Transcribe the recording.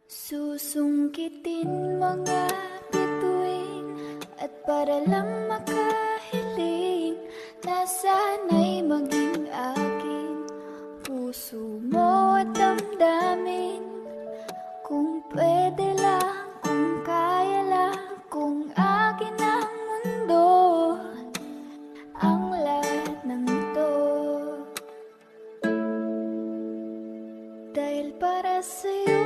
Susungkitin mga bituin at para lang makahiling na sana'y maging akin puso mo at damdamin. Kung pwede lang, kung kaya lang, kung akin ang mundo, ang lahat ng ito. Dahil para sa'yo